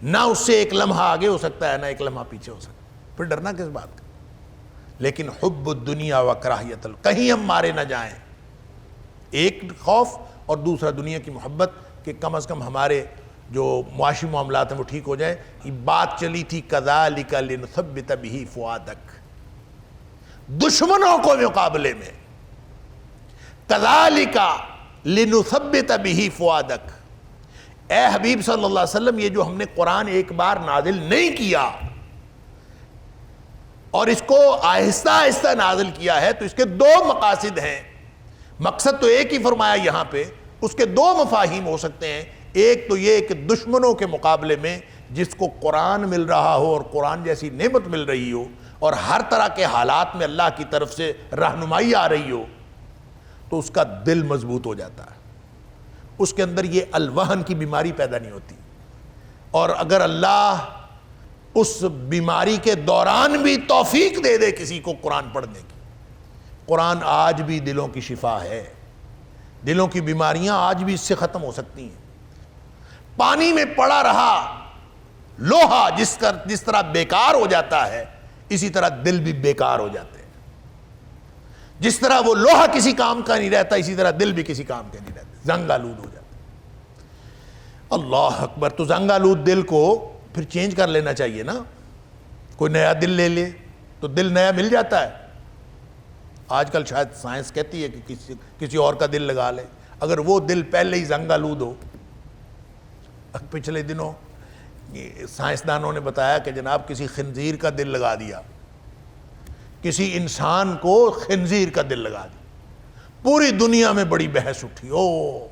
نہ اس سے ایک لمحہ آگے ہو سکتا ہے نہ ایک لمحہ پیچھے ہو سکتا ہے، پھر ڈرنا کس بات کا؟ لیکن حب الدنیا و کراہیت کہیں ہم مارے نہ جائیں، ایک خوف، اور دوسرا دنیا کی محبت کہ کم از کم ہمارے جو معاشی معاملات ہیں وہ ٹھیک ہو جائیں۔ یہ بات چلی تھی کذالک لنثبت بہ فؤادک، دشمنوں کو مقابلے میں، کذالک لنثبت بہ فؤادک۔ اے حبیب صلی اللہ علیہ وسلم، یہ جو ہم نے قرآن ایک بار نازل نہیں کیا اور اس کو آہستہ آہستہ نازل کیا ہے، تو اس کے دو مقاصد ہیں۔ مقصد تو ایک ہی فرمایا یہاں پہ، اس کے دو مفاہیم ہو سکتے ہیں۔ ایک تو یہ کہ دشمنوں کے مقابلے میں جس کو قرآن مل رہا ہو اور قرآن جیسی نعمت مل رہی ہو اور ہر طرح کے حالات میں اللہ کی طرف سے رہنمائی آ رہی ہو، تو اس کا دل مضبوط ہو جاتا ہے، اس کے اندر یہ الوہن کی بیماری پیدا نہیں ہوتی۔ اور اگر اللہ اس بیماری کے دوران بھی توفیق دے دے کسی کو قرآن پڑھنے کی، قرآن آج بھی دلوں کی شفا ہے، دلوں کی بیماریاں آج بھی اس سے ختم ہو سکتی ہیں۔ پانی میں پڑا رہا لوہا جس طرح بیکار ہو جاتا ہے، اسی طرح دل بھی بیکار ہو جاتے ہیں۔ جس طرح وہ لوہا کسی کام کا نہیں رہتا، اسی طرح دل بھی کسی کام کا نہیں رہتا، زنگ آلود ہو جاتا ہے۔ اللہ اکبر! تو زنگ آلود دل کو پھر چینج کر لینا چاہیے نا، کوئی نیا دل لے لے تو دل نیا مل جاتا ہے۔ آج کل شاید سائنس کہتی ہے کہ کسی اور کا دل لگا لے، اگر وہ دل پہلے ہی زنگ آلود ہو۔ پچھلے دنوں سائنسدانوں نے بتایا کہ جناب کسی خنزیر کا دل لگا دیا، کسی انسان کو خنزیر کا دل لگا دیا، پوری دنیا میں بڑی بحث اٹھی، او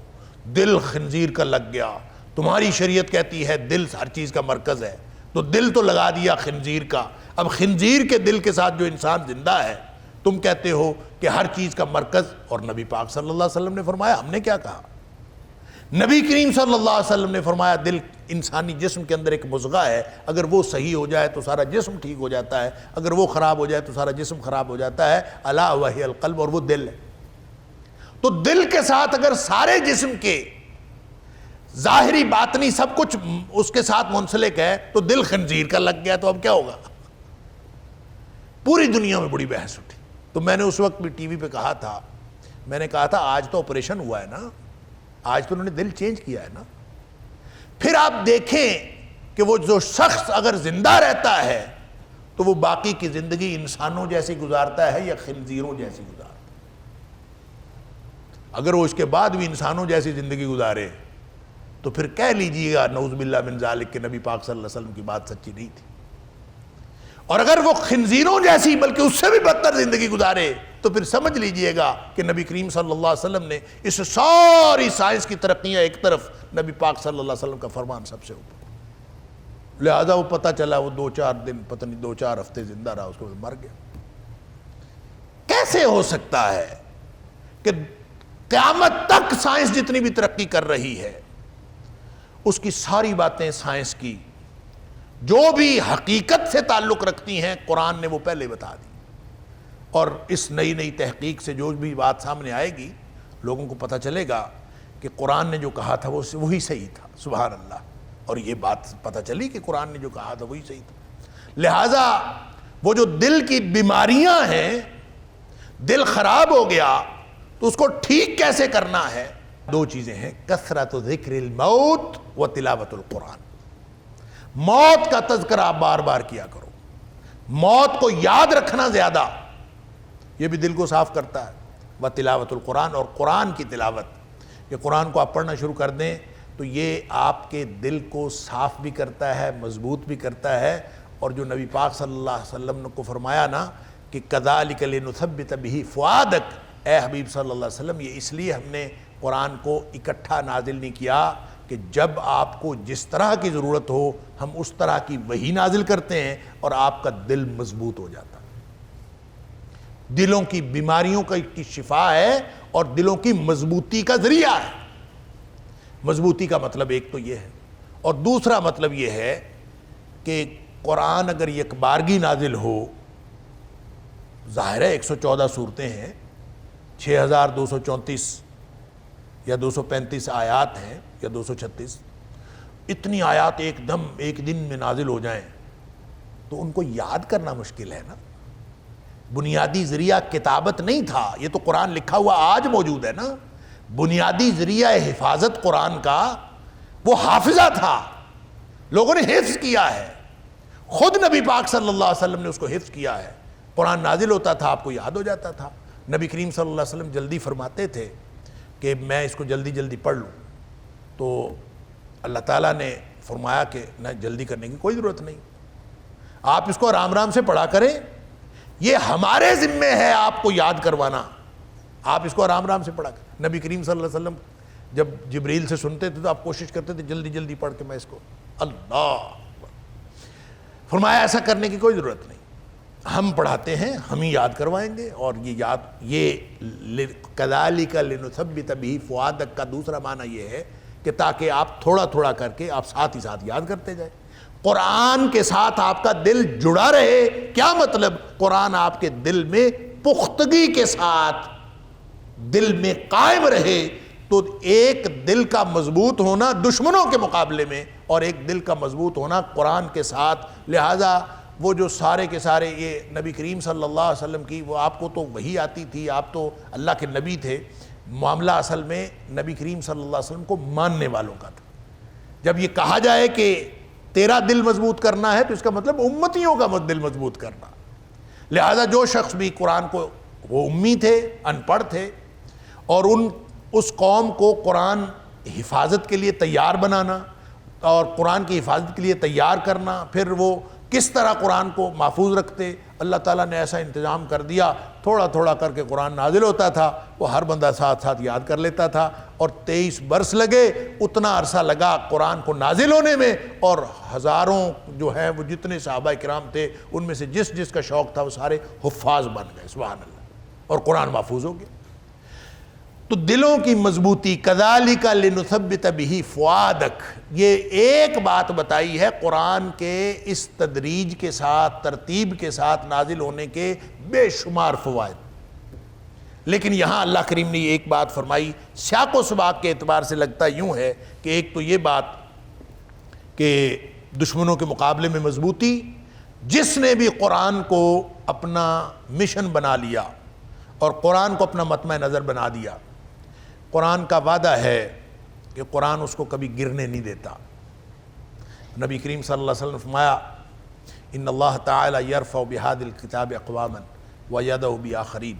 دل خنزیر کا لگ گیا، تمہاری شریعت کہتی ہے دل ہر چیز کا مرکز ہے، تو دل تو لگا دیا خنزیر کا، اب خنزیر کے دل کے ساتھ جو انسان زندہ ہے تم کہتے ہو کہ ہر چیز کا مرکز۔ اور نبی پاک صلی اللہ علیہ وسلم نے فرمایا، ہم نے کیا کہا؟ نبی کریم صلی اللہ علیہ وسلم نے فرمایا دل انسانی جسم کے اندر ایک مضغہ ہے، اگر وہ صحیح ہو جائے تو سارا جسم ٹھیک ہو جاتا ہے، اگر وہ خراب ہو جائے تو سارا جسم خراب ہو جاتا ہے، الا وہی القلب، اور وہ دل ہے۔ تو دل کے ساتھ اگر سارے جسم کے ظاہری باطنی سب کچھ اس کے ساتھ منسلک ہے تو دل خنزیر کا لگ گیا تو اب کیا ہوگا؟ پوری دنیا میں بڑی بحث اٹھی. تو میں نے اس وقت بھی ٹی وی پہ کہا تھا، میں نے کہا تھا آج تو آپریشن ہوا ہے نا، آج تو انہوں نے دل چینج کیا ہے نا. پھر آپ دیکھیں کہ وہ جو شخص اگر زندہ رہتا ہے تو وہ باقی کی زندگی انسانوں جیسی گزارتا ہے یا خنزیروں جیسی گزارتا ہے. اگر وہ اس کے بعد بھی انسانوں جیسی زندگی گزارے تو پھر کہہ لیجئے گا نعوذ باللہ من ذالک کہ نبی پاک صلی اللہ علیہ وسلم کی بات سچی نہیں تھی. اور اگر وہ خنزیروں جیسی بلکہ اس سے بھی بدتر زندگی گزارے تو پھر سمجھ لیجئے گا کہ نبی کریم صلی اللہ علیہ وسلم نے اس ساری سائنس کی ترقیاں ایک طرف، نبی پاک صلی اللہ علیہ وسلم کا فرمان سب سے اوپر. لہذا وہ پتہ چلا وہ 2-4 دن پتہ نہیں 2-4 ہفتے زندہ رہا، اس کو مر گیا. کیسے ہو سکتا ہے کہ قیامت تک سائنس جتنی بھی ترقی کر رہی ہے اس کی ساری باتیں سائنس کی جو بھی حقیقت سے تعلق رکھتی ہیں قرآن نے وہ پہلے بتا دی، اور اس نئی نئی تحقیق سے جو بھی بات سامنے آئے گی لوگوں کو پتہ چلے گا کہ قرآن نے جو کہا تھا وہ وہی صحیح تھا. سبحان اللہ. اور یہ بات پتہ چلی کہ قرآن نے جو کہا تھا وہی صحیح تھا. لہٰذا وہ جو دل کی بیماریاں ہیں، دل خراب ہو گیا تو اس کو ٹھیک کیسے کرنا ہے؟ 2 چیزیں ہیں، کثرت ذکر الموت و تلاوت القرآن. موت کا تذکرہ آپ بار بار کیا کرو، موت کو یاد رکھنا زیادہ، یہ بھی دل کو صاف کرتا ہے. و تلاوت القرآن، اور قرآن کی تلاوت. یہ قرآن کو آپ پڑھنا شروع کر دیں تو یہ آپ کے دل کو صاف بھی کرتا ہے، مضبوط بھی کرتا ہے. اور جو نبی پاک صلی اللہ علیہ وسلم نے کو فرمایا نا کہ کذالک لنثبت بہ فؤادک، اے حبیب صلی اللہ علیہ وسلم یہ اس لیے ہم نے قرآن کو اکٹھا نازل نہیں کیا کہ جب آپ کو جس طرح کی ضرورت ہو ہم اس طرح کی وحی نازل کرتے ہیں اور آپ کا دل مضبوط ہو جاتا ہے. دلوں کی بیماریوں کی شفا ہے اور دلوں کی مضبوطی کا ذریعہ ہے. مضبوطی کا مطلب ایک تو یہ ہے، اور دوسرا مطلب یہ ہے کہ قرآن اگر یکبارگی نازل ہو، ظاہر ہے 114 صورتیں ہیں، 6234 یا 235 آیات ہیں یا 236، اتنی آیات ایک دم ایک دن میں نازل ہو جائیں تو ان کو یاد کرنا مشکل ہے نا. بنیادی ذریعہ کتابت نہیں تھا، یہ تو قرآن لکھا ہوا آج موجود ہے نا. بنیادی ذریعہ حفاظت قرآن کا وہ حافظہ تھا، لوگوں نے حفظ کیا ہے. خود نبی پاک صلی اللہ علیہ وسلم نے اس کو حفظ کیا ہے. قرآن نازل ہوتا تھا آپ کو یاد ہو جاتا تھا. نبی کریم صلی اللہ علیہ وسلم جلدی فرماتے تھے کہ میں اس کو جلدی جلدی پڑھ لوں، تو اللہ تعالیٰ نے فرمایا کہ نہ جلدی کرنے کی کوئی ضرورت نہیں، آپ اس کو آرام آرام سے پڑھا کریں، یہ ہمارے ذمے ہے آپ کو یاد کروانا، آپ اس کو آرام آرام سے پڑھا کریں. نبی کریم صلی اللہ علیہ وسلم جب جبریل سے سنتے تھے تو آپ کوشش کرتے تھے جلدی جلدی پڑھ کے میں اس کو، اللہ فرمایا ایسا کرنے کی کوئی ضرورت نہیں، ہم پڑھاتے ہیں ہم ہی یاد کروائیں گے. اور یہ کذالک لنثبت بہ فؤادک کا دوسرا معنی یہ ہے کہ تاکہ آپ تھوڑا تھوڑا کر کے آپ ساتھ ہی ساتھ یاد کرتے جائیں. قرآن کے ساتھ آپ کا دل جڑا رہے. کیا مطلب؟ قرآن آپ کے دل میں پختگی کے ساتھ دل میں قائم رہے. تو ایک دل کا مضبوط ہونا دشمنوں کے مقابلے میں اور ایک دل کا مضبوط ہونا قرآن کے ساتھ. لہٰذا وہ جو سارے کے سارے یہ نبی کریم صلی اللہ علیہ وسلم کی، وہ آپ کو تو وحی آتی تھی، آپ تو اللہ کے نبی تھے. معاملہ اصل میں نبی کریم صلی اللہ علیہ وسلم کو ماننے والوں کا تھا. جب یہ کہا جائے کہ تیرا دل مضبوط کرنا ہے تو اس کا مطلب امتیوں کا دل مضبوط کرنا. لہذا جو شخص بھی قرآن کو، وہ امی تھے، ان پڑھ تھے، اور اس قوم کو قرآن حفاظت کے لیے تیار بنانا اور قرآن کی حفاظت کے لیے تیار کرنا، پھر وہ کس طرح قرآن کو محفوظ رکھتے. اللہ تعالیٰ نے ایسا انتظام کر دیا، تھوڑا تھوڑا کر کے قرآن نازل ہوتا تھا، وہ ہر بندہ ساتھ ساتھ یاد کر لیتا تھا. اور 23 برس لگے، اتنا عرصہ لگا قرآن کو نازل ہونے میں، اور ہزاروں جو ہیں وہ جتنے صحابہ کرام تھے ان میں سے جس جس کا شوق تھا وہ سارے حفاظ بن گئے. سبحان اللہ. اور قرآن محفوظ ہو گیا. تو دلوں کی مضبوطی، کذالک لنثبت بہ فؤادک، یہ ایک بات بتائی ہے قرآن کے اس تدریج کے ساتھ، ترتیب کے ساتھ نازل ہونے کے بے شمار فوائد. لیکن یہاں اللہ کریم نے یہ ایک بات فرمائی، سیاق و سباق کے اعتبار سے لگتا یوں ہے کہ ایک تو یہ بات کہ دشمنوں کے مقابلے میں مضبوطی، جس نے بھی قرآن کو اپنا مشن بنا لیا اور قرآن کو اپنا مطمع نظر بنا دیا، قرآن کا وعدہ ہے کہ قرآن اس کو کبھی گرنے نہیں دیتا۔ نبی کریم صلی اللہ علیہ وسلم نے فرمایا ان اللہ تعالی یرفع بہذا الکتاب اقواما ویضع بآخرین،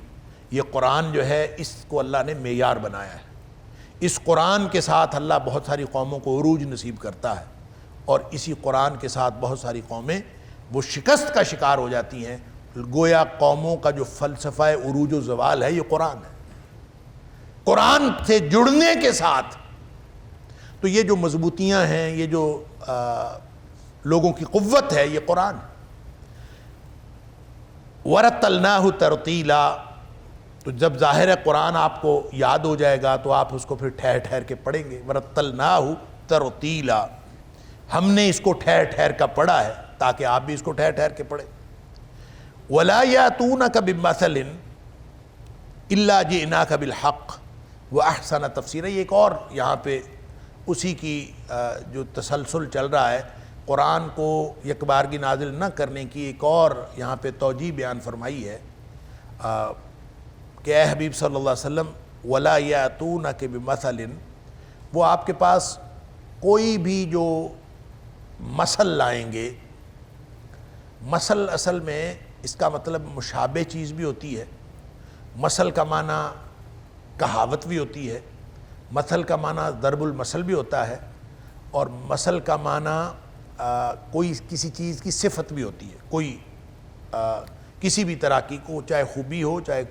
یہ قرآن جو ہے اس کو اللہ نے معیار بنایا ہے، اس قرآن کے ساتھ اللہ بہت ساری قوموں کو عروج نصیب کرتا ہے، اور اسی قرآن کے ساتھ بہت ساری قومیں وہ شکست کا شکار ہو جاتی ہیں۔ گویا قوموں کا جو فلسفہ عروج و زوال ہے یہ قرآن ہے، قرآن سے جڑنے کے ساتھ۔ تو یہ جو مضبوطیاں ہیں، یہ جو لوگوں کی قوت ہے، یہ قرآن۔ وَرَتَّلْنَاهُ تَرْتِيلًا، تو جب ظاہر ہے قرآن آپ کو یاد ہو جائے گا تو آپ اس کو پھر ٹھہر ٹھہر کے پڑھیں گے۔ وَرَتَّلْنَاهُ تَرْتِيلًا، ہم نے اس کو ٹھہر ٹھہر کا پڑھا ہے تاکہ آپ بھی اس کو ٹھہر ٹھہر کے پڑھیں۔ وَلَا يَأْتُونَكَ بِمَثَلٍ إِلَّا جِئْنَاكَ بِالْحَقِّ وَأَحْسَنَ تَفْسِيرًا، یہ ایک اور یہاں پہ اسی کی جو تسلسل چل رہا ہے، قرآن کو یک بارگی نازل نہ کرنے کی ایک اور یہاں پہ توجیہ بیان فرمائی ہے کہ اے حبیب صلی اللہ علیہ وسلم وَلَا يَأْتُونَكَ بِمَثَلٍ، وہ آپ کے پاس کوئی بھی جو مثل لائیں گے، مثل اصل میں اس کا مطلب مشابہ چیز بھی ہوتی ہے، مثل کا معنی کہاوت بھی ہوتی ہے، مثل کا معنی ضرب المثل بھی ہوتا ہے، اور مثل کا معنی کوئی کسی چیز کی صفت بھی ہوتی ہے، کوئی کسی بھی طرح کی، کو چاہے خوبی ہو چاہے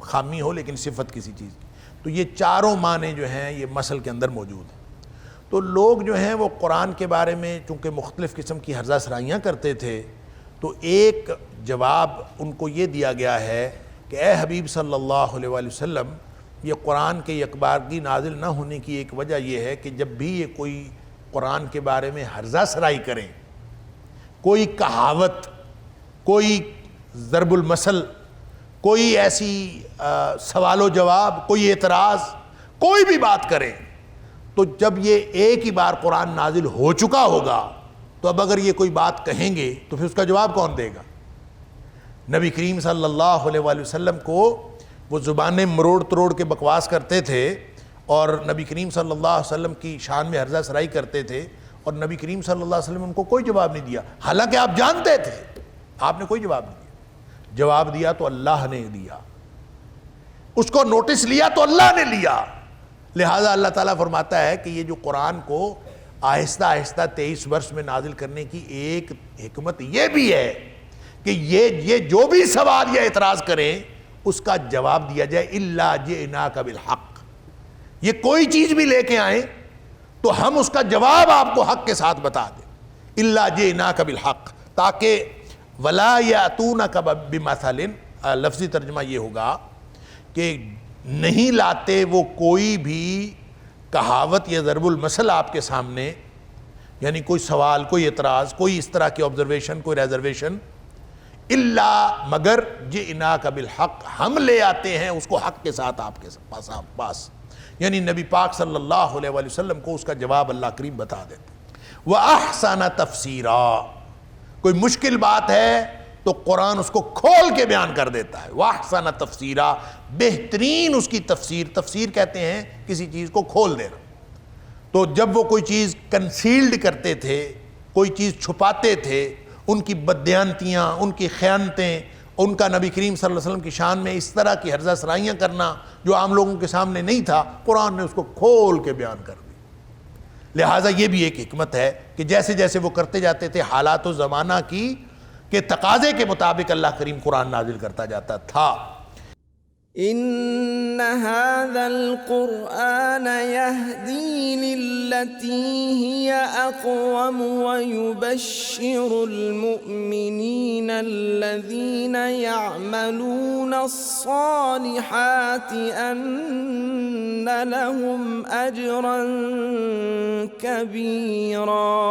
خامی ہو، لیکن صفت کسی چیز کی۔ تو یہ چاروں معنی جو ہیں یہ مثل کے اندر موجود ہیں۔ تو لوگ جو ہیں وہ قرآن کے بارے میں چونکہ مختلف قسم کی ہرزہ سرائیاں کرتے تھے، تو ایک جواب ان کو یہ دیا گیا ہے کہ اے حبیب صلی اللہ علیہ وآلہ وسلم، یہ قرآن کے یکبارگی نازل نہ ہونے کی ایک وجہ یہ ہے کہ جب بھی یہ کوئی قرآن کے بارے میں ہرزہ سرائی کریں، کوئی کہاوت، کوئی ضرب المثل، کوئی ایسی سوال و جواب، کوئی اعتراض، کوئی بھی بات کریں، تو جب یہ ایک ہی بار قرآن نازل ہو چکا ہوگا تو اب اگر یہ کوئی بات کہیں گے تو پھر اس کا جواب کون دے گا؟ نبی کریم صلی اللہ علیہ وآلہ وسلم کو وہ زبانیں مروڑ تروڑ کے بکواس کرتے تھے اور نبی کریم صلی اللہ علیہ وسلم کی شان میں ہرزہ سرائی کرتے تھے، اور نبی کریم صلی اللہ علیہ وسلم ان کو کوئی جواب نہیں دیا، حالانکہ آپ جانتے تھے، آپ نے کوئی جواب نہیں دیا۔ جواب دیا تو اللہ نے دیا، اس کو نوٹس لیا تو اللہ نے لیا۔ لہٰذا اللہ تعالیٰ فرماتا ہے کہ یہ جو قرآن کو آہستہ آہستہ 23 برس میں نازل کرنے کی ایک حکمت یہ بھی ہے کہ یہ جو بھی سوال یا اعتراض کریں اس کا جواب دیا جائے اِلَّا جِئْنَاكَ بِالْحَقِّ، یہ کوئی چیز بھی لے کے آئیں تو ہم اس کا جواب آپ کو حق کے ساتھ بتا دیں، اِلَّا جِئْنَاكَ بِالْحَقِّ، تاکہ وَلَا يَأْتُونَكَ بِمَثَلٍ، لفظی ترجمہ یہ ہوگا کہ نہیں لاتے وہ کوئی بھی کہاوت یا ضرب المثل آپ کے سامنے، یعنی کوئی سوال، کوئی اعتراض، کوئی اس طرح کی آبزرویشن، کوئی ریزرویشن، الا مگر جئناک بالحق، ہم لے آتے ہیں اس کو حق کے ساتھ آپ کے پاس، یعنی نبی پاک صلی اللہ علیہ وآلہ وسلم کو اس کا جواب اللہ کریم بتا دیتے۔ وَأَحْسَنَ تَفْسِيرًا، کوئی مشکل بات ہے تو قرآن اس کو کھول کے بیان کر دیتا ہے۔ وَأَحْسَنَ تَفْسِيرًا، بہترین اس کی تفسیر، تفسیر کہتے ہیں کسی چیز کو کھول دینا۔ تو جب وہ کوئی چیز کنسیلڈ کرتے تھے، کوئی چیز چھپاتے تھے، ان کی بددیانتیاں، ان کی خیانتیں، ان کا نبی کریم صلی اللہ علیہ وسلم کی شان میں اس طرح کی ہرزہ سرائیاں کرنا جو عام لوگوں کے سامنے نہیں تھا، قرآن نے اس کو کھول کے بیان کر دی۔ لہٰذا یہ بھی ایک حکمت ہے کہ جیسے جیسے وہ کرتے جاتے تھے حالات و زمانہ کی کہ تقاضے کے مطابق اللہ کریم قرآن نازل کرتا جاتا تھا۔ إن هذا القرآن يهدي للتي هي أقوم ويبشر المؤمنين الذين يعملون الصالحات أن لهم أجرا كبيرا